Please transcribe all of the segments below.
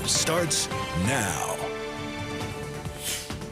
starts now.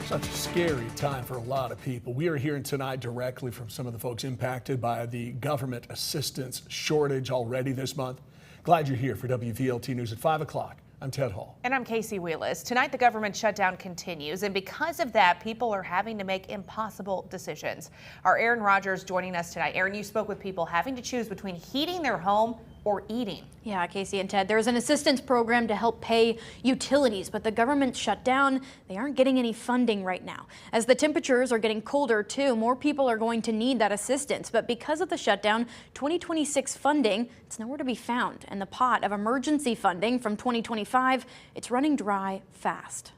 Such a scary time for a lot of people. We are hearing tonight directly from some of the folks impacted by the government assistance shortage already this month. Glad you're here for WVLT News at 5 o'clock. I'm Ted Hall. And I'm Casey Wheelis. Tonight, the government shutdown continues, and because of that, people are having to make impossible decisions. Our Aaron Rogers joining us tonight. Aaron, you spoke with people having to choose between heating their home or eating. Yeah, Casey and Ted, there's an assistance program to help pay utilities, but the government shut down. They aren't getting any funding right now. As the temperatures are getting colder too, more people are going to need that assistance. But because of the shutdown, 2026 funding, it's nowhere to be found. And the pot of emergency funding from 2025, it's running dry fast.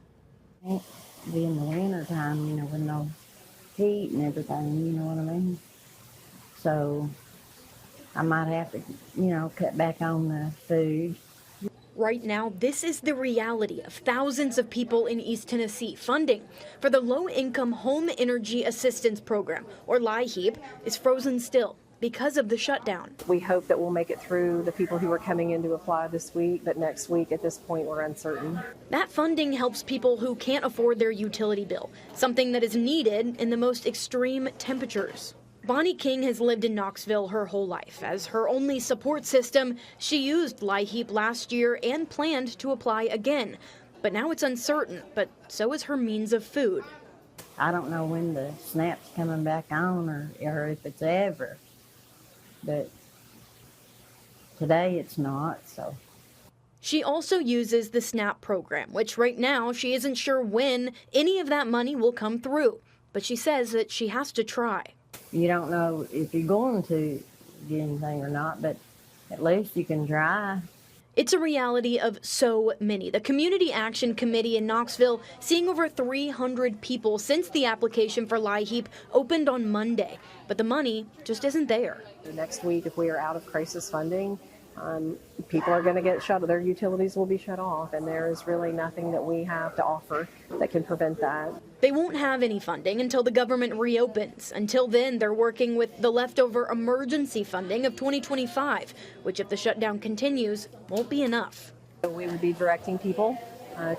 It'll be in the winter time, with no heat and everything, you know what I mean? So I might have to, cut back on the food. Right now, this is the reality of thousands of people in East Tennessee. Funding for the Low-Income Home Energy Assistance Program, or LIHEAP, is frozen still because of the shutdown. We hope that we'll make it through the people who are coming in to apply this week, but next week at this point we're uncertain. That funding helps people who can't afford their utility bill, something that is needed in the most extreme temperatures. Bonnie King has lived in Knoxville her whole life. As her only support system, she used LIHEAP last year and planned to apply again. But now it's uncertain, but so is her means of food. I don't know when the snap's coming back on or if it's ever. But today it's not, so. She also uses the SNAP program, which right now she isn't sure when any of that money will come through. But she says that she has to try. You don't know if you're going to get anything or not, but at least you can try. It's a reality of so many. The Community Action Committee in Knoxville seeing over 300 people since the application for LIHEAP opened on Monday. But the money just isn't there. Next week, if we are out of crisis funding, people are going to get shut. Their utilities will be shut off, and there is really nothing that we have to offer that can prevent that. They won't have any funding until the government reopens. Until then, they're working with the leftover emergency funding of 2025, which, if the shutdown continues, won't be enough. We would be directing people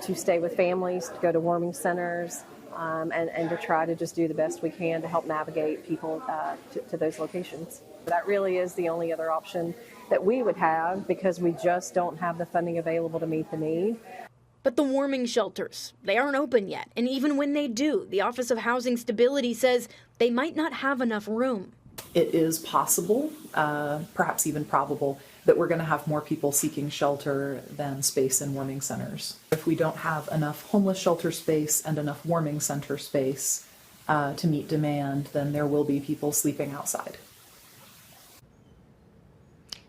to stay with families, to go to warming centers, and to try to just do the best we can to help navigate people to those locations. That really is the only other option that we would have, because we just don't have the funding available to meet the need. But the warming shelters, they aren't open yet. And even when they do, the Office of Housing Stability says they might not have enough room. It is possible, perhaps even probable, that we're going to have more people seeking shelter than space in warming centers. If we don't have enough homeless shelter space and enough warming center space to meet demand, then there will be people sleeping outside.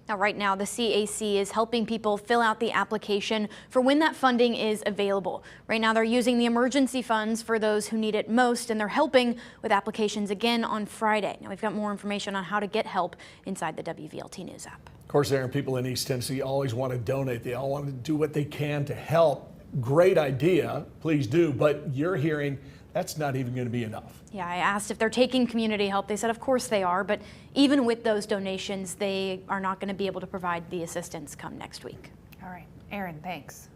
Now, right now, the CAC is helping people fill out the application for when that funding is available. Right now, they're using the emergency funds for those who need it most, and they're helping with applications again on Friday. Now, we've got more information on how to get help inside the WVLT News app. Of course, there are people in East Tennessee always want to donate. They all want to do what they can to help. Great idea. Please do. But you're hearing that's not even going to be enough. Yeah, I asked if they're taking community help. They said, of course they are. But even with those donations, they are not going to be able to provide the assistance come next week. All right, Aaron, thanks.